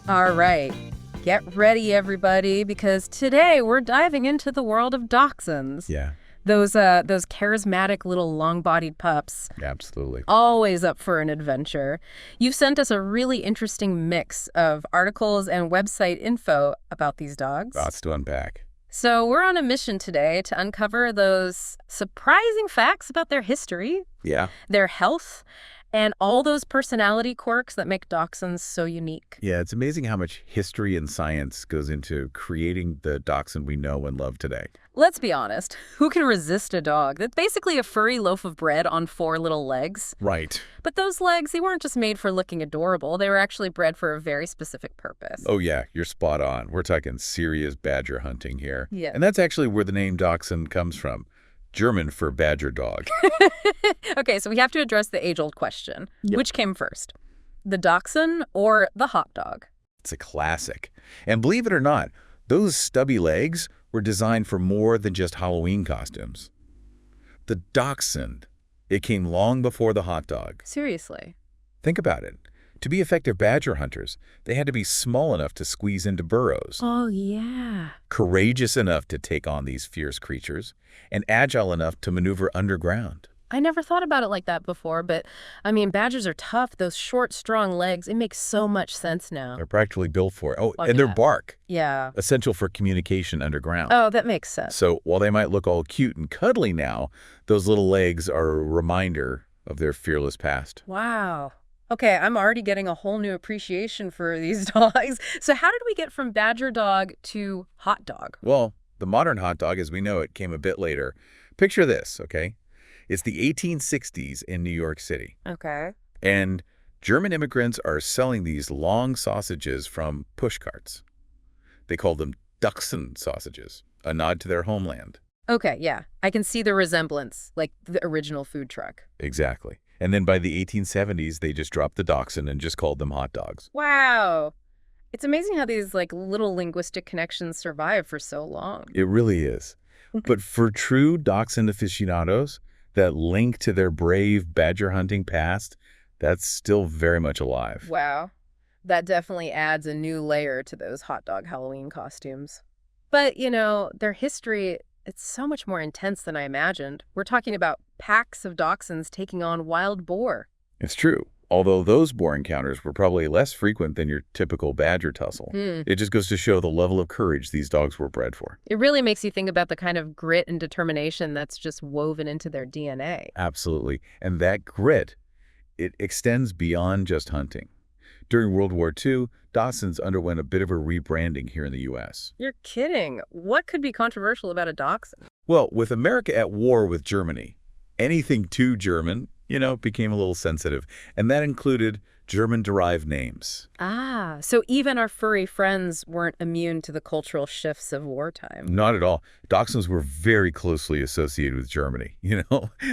All right, get ready, everybody, because today we're diving into the world of dachshunds. Yeah, Those charismatic little long-bodied pups, absolutely. always up for an adventure. You've sent us a really interesting mix of articles and website info about these dogs. Lots to unpack. So we're on a mission today to uncover those surprising facts about their history, Yeah. their health, and all those personality quirks that make dachshunds so unique. Yeah, it's amazing how much history and science goes into creating the dachshund we know and love today. Let's be honest, who can resist a dog that's basically a furry loaf of bread on 4 little legs? Right. But those legs, they weren't just made for looking adorable. They were actually bred for a very specific purpose. Oh, yeah, you're spot on. We're talking serious badger hunting here. Yeah. And that's actually where the name dachshund comes from. German for badger dog. Okay, so we have to address the age-old question. Yep. Which came first, the dachshund or the hot dog? It's a classic. And believe it or not, those stubby legs were designed for more than just Halloween costumes. The dachshund, it came long before the hot dog. Seriously? Think about it. To be effective badger hunters, they had to be small enough to squeeze into burrows, Oh, yeah. courageous enough to take on these fierce creatures, and agile enough to maneuver underground. I never thought about it like that before, but, I mean, badgers are tough. Those short, strong legs, it makes so much sense now. They're practically built for it. Oh, Look and their at that. bark, Yeah. essential for communication underground. Oh, that makes sense. So while they might look all cute and cuddly now, those little legs are a reminder of their fearless past. Wow. Okay, I'm already getting a whole new appreciation for these dogs. So how did we get from badger dog to hot dog? Well, the modern hot dog, as we know it, came a bit later. Picture this, okay? It's the 1860s in New York City, Okay. and German immigrants are selling these long sausages from pushcarts. They call them Dachshund sausages, a nod to their homeland. Okay, yeah. I can see the resemblance, like the original food truck. Exactly. And then by the 1870s, they just dropped the dachshund and just called them hot dogs. Wow. It's amazing how these like little linguistic connections survive for so long. It really is. But for true dachshund aficionados, that link to their brave badger hunting past, that's still very much alive. Wow. That definitely adds a new layer to those hot dog Halloween costumes. But, you know, their history, it's so much more intense than I imagined. We're talking about packs of dachshunds taking on wild boar. It's true. Although those boar encounters were probably less frequent than your typical badger tussle. It just goes to show the level of courage these dogs were bred for. It really makes you think about the kind of grit and determination that's just woven into their DNA. Absolutely. And that grit, it extends beyond just hunting. During World War II, dachshunds underwent a bit of a rebranding here in the U.S. You're kidding. What could be controversial about a dachshund? Well, with America at war with Germany, anything too German, became a little sensitive. And that included German-derived names. Ah, so even our furry friends weren't immune to the cultural shifts of wartime. Not at all. Dachshunds were very closely associated with Germany.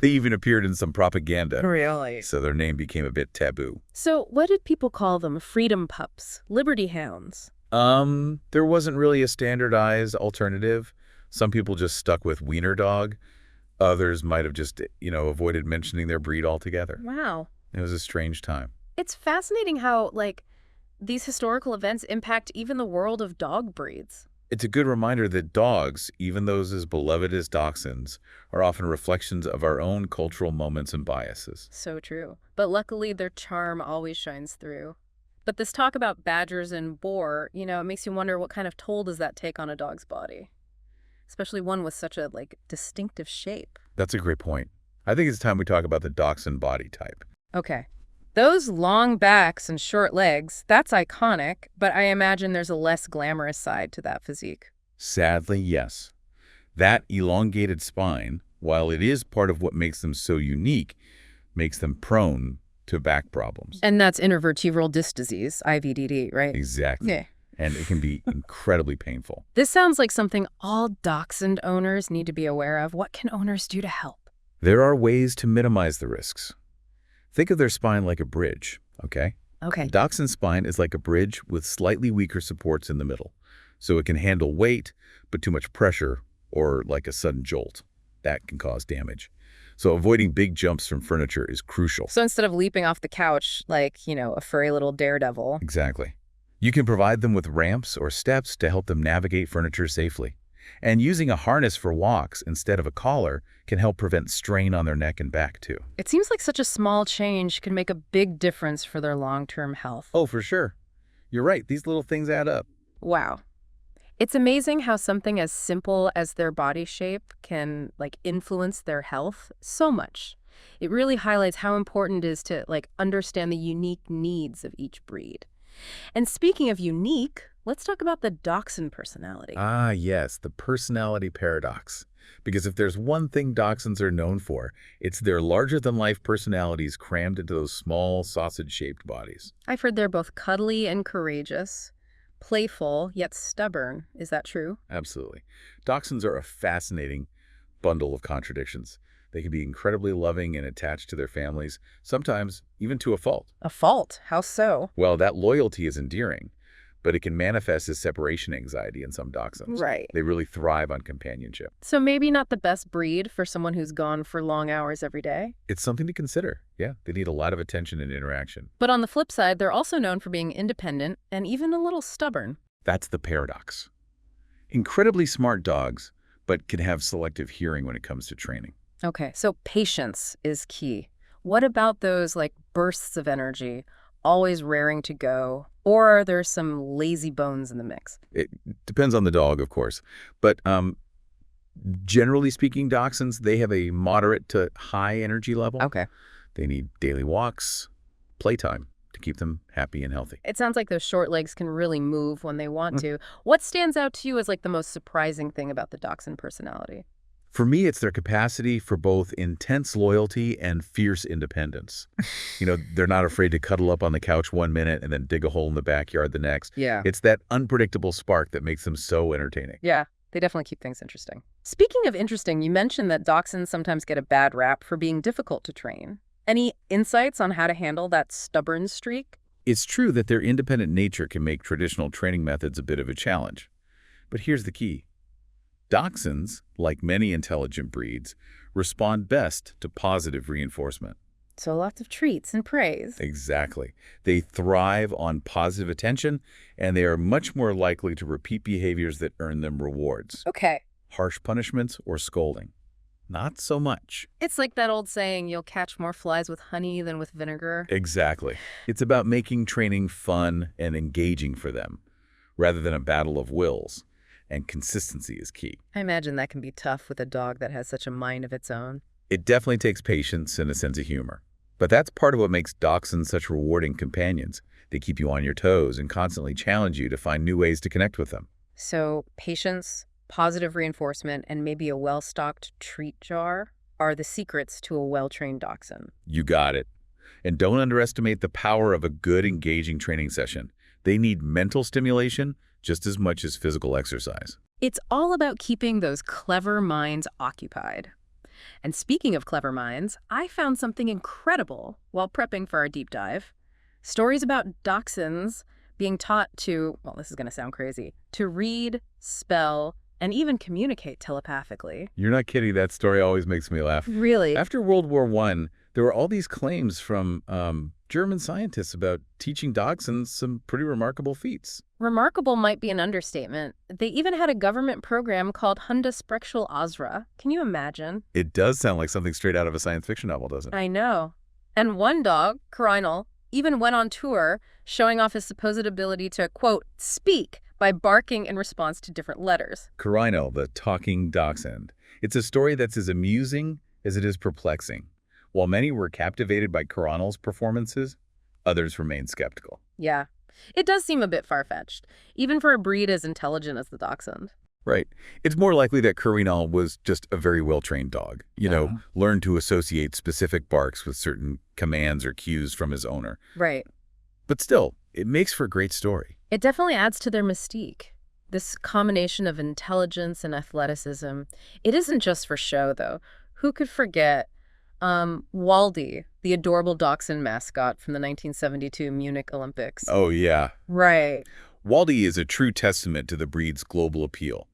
They even appeared in some propaganda. Really? So their name became a bit taboo. So what did people call them? Freedom pups? Liberty hounds? There wasn't really a standardized alternative. Some people just stuck with Wiener dog. Others might have just, avoided mentioning their breed altogether. Wow. It was a strange time. It's fascinating how, these historical events impact even the world of dog breeds. It's a good reminder that dogs, even those as beloved as dachshunds, are often reflections of our own cultural moments and biases. So true. But luckily, their charm always shines through. But this talk about badgers and boar, it makes you wonder what kind of toll does that take on a dog's body? Especially one with such a, distinctive shape. That's a great point. I think it's time we talk about the dachshund body type. Okay. Those long backs and short legs, that's iconic, but I imagine there's a less glamorous side to that physique. Sadly, yes. That elongated spine, while it is part of what makes them so unique, makes them prone to back problems. And that's intervertebral disc disease, IVDD, right? Exactly. Yeah. And it can be incredibly painful. This sounds like something all dachshund owners need to be aware of. What can owners do to help? There are ways to minimize the risks. Think of their spine like a bridge, okay? Okay. Dachshund spine is like a bridge with slightly weaker supports in the middle, so it can handle weight, but too much pressure or like a sudden jolt. That can cause damage. So avoiding big jumps from furniture is crucial. So instead of leaping off the couch like, a furry little daredevil. Exactly. You can provide them with ramps or steps to help them navigate furniture safely. And using a harness for walks instead of a collar can help prevent strain on their neck and back, too. It seems like such a small change can make a big difference for their long-term health. Oh, for sure. You're right. These little things add up. Wow. It's amazing how something as simple as their body shape can, influence their health so much. It really highlights how important it is to, understand the unique needs of each breed. And speaking of unique, let's talk about the Dachshund personality. Ah, yes, the personality paradox. Because if there's one thing Dachshunds are known for, it's their larger-than-life personalities crammed into those small, sausage-shaped bodies. I've heard they're both cuddly and courageous, playful yet stubborn. Is that true? Absolutely. Dachshunds are a fascinating bundle of contradictions. They can be incredibly loving and attached to their families, sometimes even to a fault. A fault? How so? Well, that loyalty is endearing, but it can manifest as separation anxiety in some Dachshunds. Right. They really thrive on companionship. So maybe not the best breed for someone who's gone for long hours every day? It's something to consider. Yeah, they need a lot of attention and interaction. But on the flip side, they're also known for being independent and even a little stubborn. That's the paradox. Incredibly smart dogs, but can have selective hearing when it comes to training. Okay, so patience is key. What about those bursts of energy, always raring to go, or there's some lazy bones in the mix? It depends on the dog, of course. But generally speaking, Dachshunds, they have a moderate to high energy level. Okay. They need daily walks, playtime to keep them happy and healthy. It sounds like those short legs can really move when they want to. What stands out to you as the most surprising thing about the Dachshund personality? For me, it's their capacity for both intense loyalty and fierce independence. They're not afraid to cuddle up on the couch one minute and then dig a hole in the backyard the next. Yeah. It's that unpredictable spark that makes them so entertaining. Yeah, they definitely keep things interesting. Speaking of interesting, you mentioned that Dachshunds sometimes get a bad rap for being difficult to train. Any insights on how to handle that stubborn streak? It's true that their independent nature can make traditional training methods a bit of a challenge. But here's the key. Dachshunds, like many intelligent breeds, respond best to positive reinforcement. So lots of treats and praise. Exactly. They thrive on positive attention, and they are much more likely to repeat behaviors that earn them rewards. Okay. Harsh punishments or scolding. Not so much. It's like that old saying, you'll catch more flies with honey than with vinegar. Exactly. It's about making training fun and engaging for them, rather than a battle of wills. And consistency is key. I imagine that can be tough with a dog that has such a mind of its own. It definitely takes patience and a sense of humor. But that's part of what makes Dachshunds such rewarding companions. They keep you on your toes and constantly challenge you to find new ways to connect with them. So patience, positive reinforcement, and maybe a well-stocked treat jar are the secrets to a well-trained Dachshund. You got it. And don't underestimate the power of a good, engaging training session. They need mental stimulation just as much as physical exercise. It's all about keeping those clever minds occupied. And speaking of clever minds, I found something incredible while prepping for our deep dive. Stories about Dachshunds being taught to, well, this is going to sound crazy, to read, spell, and even communicate telepathically. You're not kidding. That story always makes me laugh. Really? After World War I, there were all these claims from German scientists about teaching Dachshunds some pretty remarkable feats. Remarkable might be an understatement. They even had a government program called Hundesprechschule Ozra. Can you imagine? It does sound like something straight out of a science fiction novel, doesn't it? I know. And one dog, Quirky, even went on tour showing off his supposed ability to, quote, speak by barking in response to different letters. Quirky, the talking dachshund. It's a story that's as amusing as it is perplexing. While many were captivated by Quirky's performances, others remained skeptical. Yeah. It does seem a bit far-fetched, even for a breed as intelligent as the Dachshund. Right. It's more likely that Quirky was just a very well-trained dog. Learned to associate specific barks with certain commands or cues from his owner. Right. But still, it makes for a great story. It definitely adds to their mystique. This combination of intelligence and athleticism. It isn't just for show, though. Who could forget Waldy, the adorable Dachshund mascot from the 1972 Munich Olympics? Oh, yeah. Right. Waldy is a true testament to the breed's global appeal.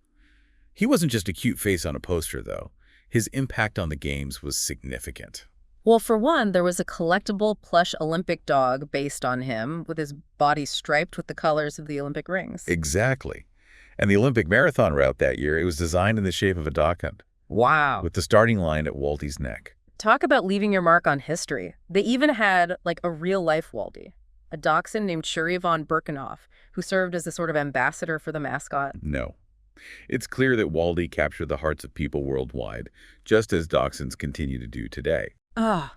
He wasn't just a cute face on a poster, though. His impact on the games was significant. Well, for one, there was a collectible plush Olympic dog based on him, with his body striped with the colors of the Olympic rings. Exactly. And the Olympic marathon route that year, it was designed in the shape of a dachshund, Wow. with the starting line at Waldy's neck. Talk about leaving your mark on history. They even had, like, a real-life Waldy, a dachshund named Shuri von Birkenhoff, who served as a sort of ambassador for the mascot. No. It's clear that Waldy captured the hearts of people worldwide, just as dachshunds continue to do today. Ah.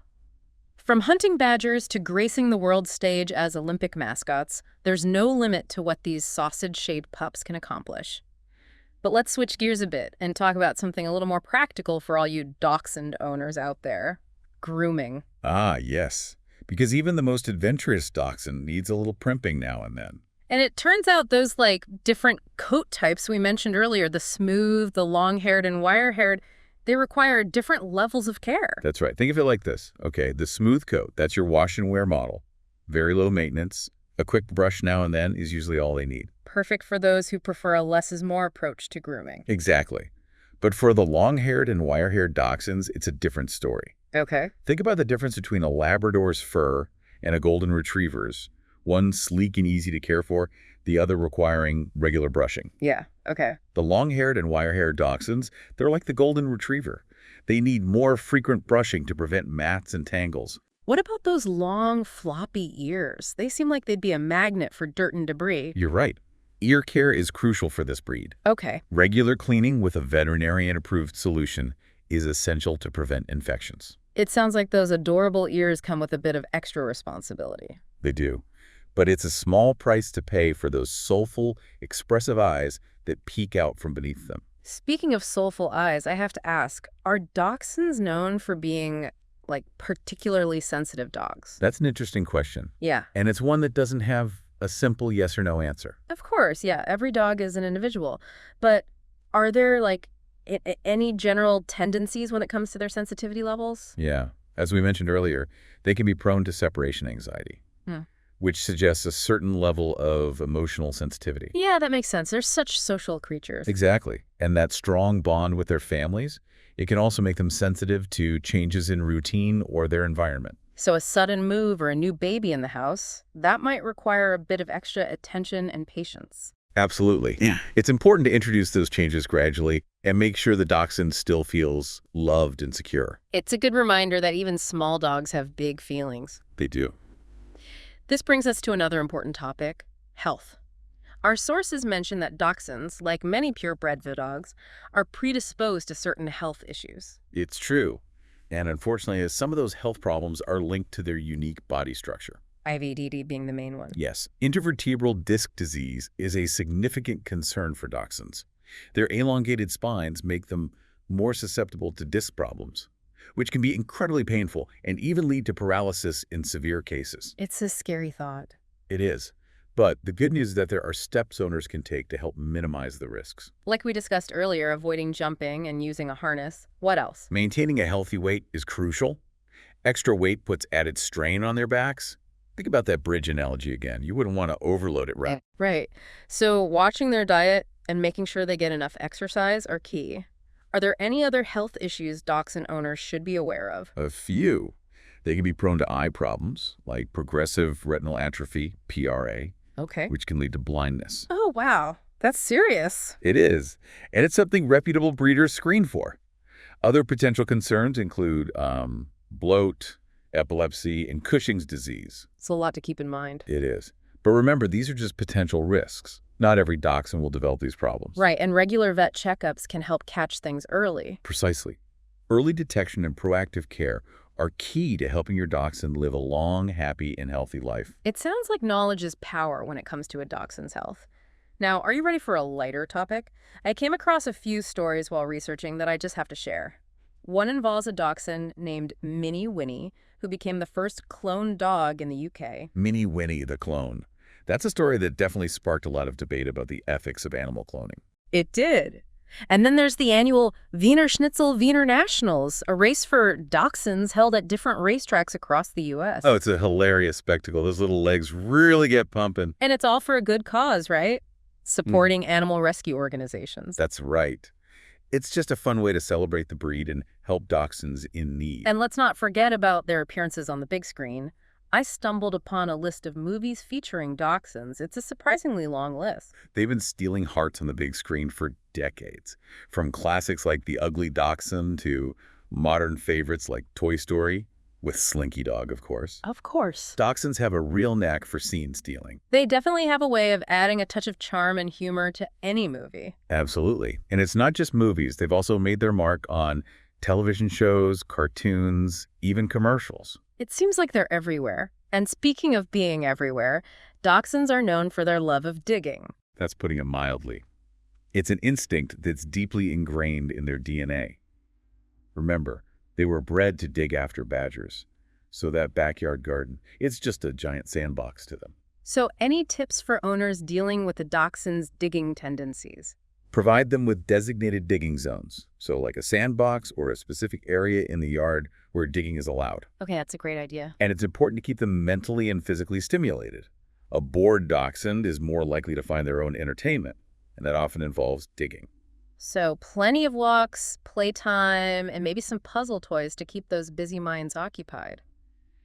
From hunting badgers to gracing the world stage as Olympic mascots, there's no limit to what these sausage-shaped pups can accomplish. But let's switch gears a bit and talk about something a little more practical for all you dachshund owners out there: grooming. Ah, yes. Because even the most adventurous dachshund needs a little primping now and then. And it turns out those, like, different coat types we mentioned earlier, the smooth, the long-haired, and wire-haired, they require different levels of care. That's right. Think of it like this. Okay, the smooth coat, that's your wash and wear model. Very low maintenance. A quick brush now and then is usually all they need. Perfect for those who prefer a less is more approach to grooming. Exactly. But for the long-haired and wire-haired dachshunds, it's a different story. Okay. Think about the difference between a Labrador's fur and a golden retriever's. One sleek and easy to care for, the other requiring regular brushing. Yeah, okay. The long-haired and wire-haired dachshunds, they're like the golden retriever. They need more frequent brushing to prevent mats and tangles. What about those long, floppy ears? They seem like they'd be a magnet for dirt and debris. You're right. Ear care is crucial for this breed. Okay. Regular cleaning with a veterinarian-approved solution is essential to prevent infections. It sounds like those adorable ears come with a bit of extra responsibility. They do. But it's a small price to pay for those soulful, expressive eyes that peek out from beneath them. Speaking of soulful eyes, I have to ask, are dachshunds known for being, like, particularly sensitive dogs? That's an interesting question. Yeah. And it's one that doesn't have a simple yes or no answer. Of course, yeah. Every dog is an individual. But are there, like, any general tendencies when it comes to their sensitivity levels? Yeah. As we mentioned earlier, they can be prone to separation anxiety, which suggests a certain level of emotional sensitivity. Yeah, that makes sense. They're such social creatures. Exactly. And that strong bond with their families, it can also make them sensitive to changes in routine or their environment. So a sudden move or a new baby in the house, that might require a bit of extra attention and patience. Absolutely. Yeah. It's important to introduce those changes gradually and make sure the dachshund still feels loved and secure. It's a good reminder that even small dogs have big feelings. They do. This brings us to another important topic: health. Our sources mention that dachshunds, like many purebred dogs, are predisposed to certain health issues. It's true. And unfortunately, some of those health problems are linked to their unique body structure. IVDD being the main one. Yes, intervertebral disc disease is a significant concern for dachshunds. Their elongated spines make them more susceptible to disc problems, which can be incredibly painful and even lead to paralysis in severe cases. It's a scary thought. It is. But the good news is that there are steps owners can take to help minimize the risks. Like we discussed earlier, avoiding jumping and using a harness. What else? Maintaining a healthy weight is crucial. Extra weight puts added strain on their backs. Think about that bridge analogy again. You wouldn't want to overload it, right? Right. So watching their diet and making sure they get enough exercise are key. Are there any other health issues dachshund owners should be aware of? A few. They can be prone to eye problems, like progressive retinal atrophy, PRA, Okay. which can lead to blindness. Oh, wow. That's serious. It is, and it's something reputable breeders screen for. Other potential concerns include bloat, epilepsy, and Cushing's disease. It's a lot to keep in mind. It is. But remember, these are just potential risks. Not every dachshund will develop these problems. Right, and regular vet checkups can help catch things early. Precisely. Early detection and proactive care are key to helping your dachshund live a long, happy, and healthy life. It sounds like knowledge is power when it comes to a dachshund's health. Now, are you ready for a lighter topic? I came across a few stories while researching that I just have to share. One involves a dachshund named Mini Winnie, who became the first cloned dog in the UK. Mini Winnie the clone. That's a story that definitely sparked a lot of debate about the ethics of animal cloning. It did. And then there's the annual Wiener Schnitzel Wiener Nationals, a race for dachshunds held at different racetracks across the U.S. Oh, it's a hilarious spectacle. Those little legs really get pumping. And it's all for a good cause, right? Supporting animal rescue organizations. That's right. It's just a fun way to celebrate the breed and help dachshunds in need. And let's not forget about their appearances on the big screen. I stumbled upon a list of movies featuring dachshunds. It's a surprisingly long list. They've been stealing hearts on the big screen for decades, from classics like The Ugly Dachshund to modern favorites like Toy Story, with Slinky Dog, of course. Of course. Dachshunds have a real knack for scene stealing. They definitely have a way of adding a touch of charm and humor to any movie. Absolutely. And it's not just movies. They've also made their mark on television shows, cartoons, even commercials. It seems like they're everywhere. And speaking of being everywhere, dachshunds are known for their love of digging. That's putting it mildly. It's an instinct that's deeply ingrained in their DNA. Remember, they were bred to dig after badgers. So that backyard garden, it's just a giant sandbox to them. So any tips for owners dealing with the dachshund's digging tendencies? Provide them with designated digging zones, so like a sandbox or a specific area in the yard where digging is allowed. Okay, that's a great idea. And it's important to keep them mentally and physically stimulated. A bored dachshund is more likely to find their own entertainment, and that often involves digging. So plenty of walks, playtime, and maybe some puzzle toys to keep those busy minds occupied.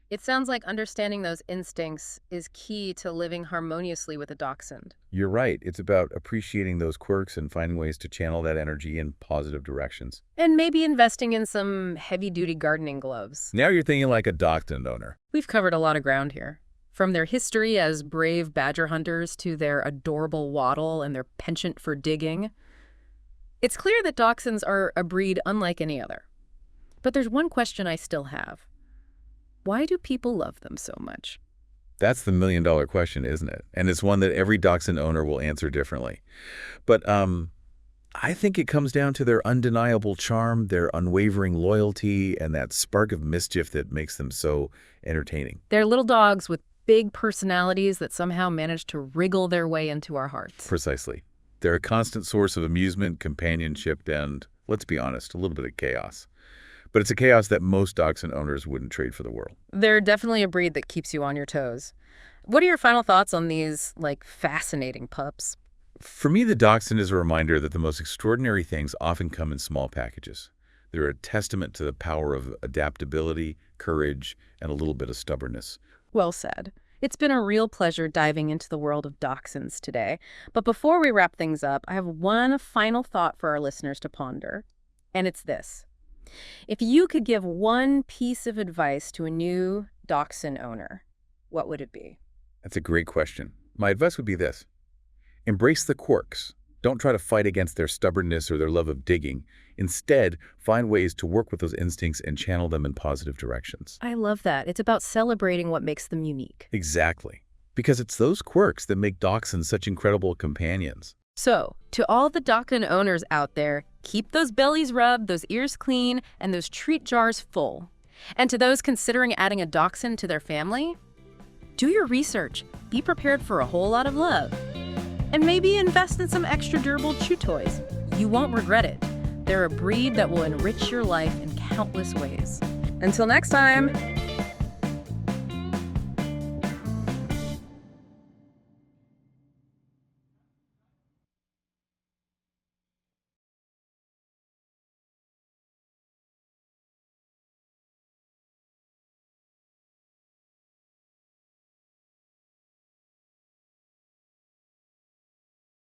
It sounds like understanding those instincts is key to living harmoniously with a dachshund. You're right. It's about appreciating those quirks and finding ways to channel that energy in positive directions. And maybe investing in some heavy-duty gardening gloves. Now you're thinking like a dachshund owner. We've covered a lot of ground here. From their history as brave badger hunters to their adorable wattle and their penchant for digging. It's clear that dachshunds are a breed unlike any other. But there's one question I still have. Why do people love them so much? That's the million-dollar question, isn't it? And it's one that every dachshund owner will answer differently. But I think it comes down to their undeniable charm, their unwavering loyalty, and that spark of mischief that makes them so entertaining. They're little dogs with big personalities that somehow manage to wriggle their way into our hearts. Precisely. They're a constant source of amusement, companionship, and, let's be honest, a little bit of chaos. But it's a chaos that most dachshund owners wouldn't trade for the world. They're definitely a breed that keeps you on your toes. What are your final thoughts on these, fascinating pups? For me, the dachshund is a reminder that the most extraordinary things often come in small packages. They're a testament to the power of adaptability, courage, and a little bit of stubbornness. Well said. It's been a real pleasure diving into the world of dachshunds today. But before we wrap things up, I have one final thought for our listeners to ponder. And it's this. If you could give one piece of advice to a new dachshund owner, what would it be? That's a great question. My advice would be this. Embrace the quirks. Don't try to fight against their stubbornness or their love of digging. Instead, find ways to work with those instincts and channel them in positive directions. I love that. It's about celebrating what makes them unique. Exactly. Because it's those quirks that make dachshunds such incredible companions. So, to all the dachshund owners out there, keep those bellies rubbed, those ears clean, and those treat jars full. And to those considering adding a dachshund to their family, do your research. Be prepared for a whole lot of love. And maybe invest in some extra durable chew toys. You won't regret it. They're a breed that will enrich your life in countless ways. Until next time!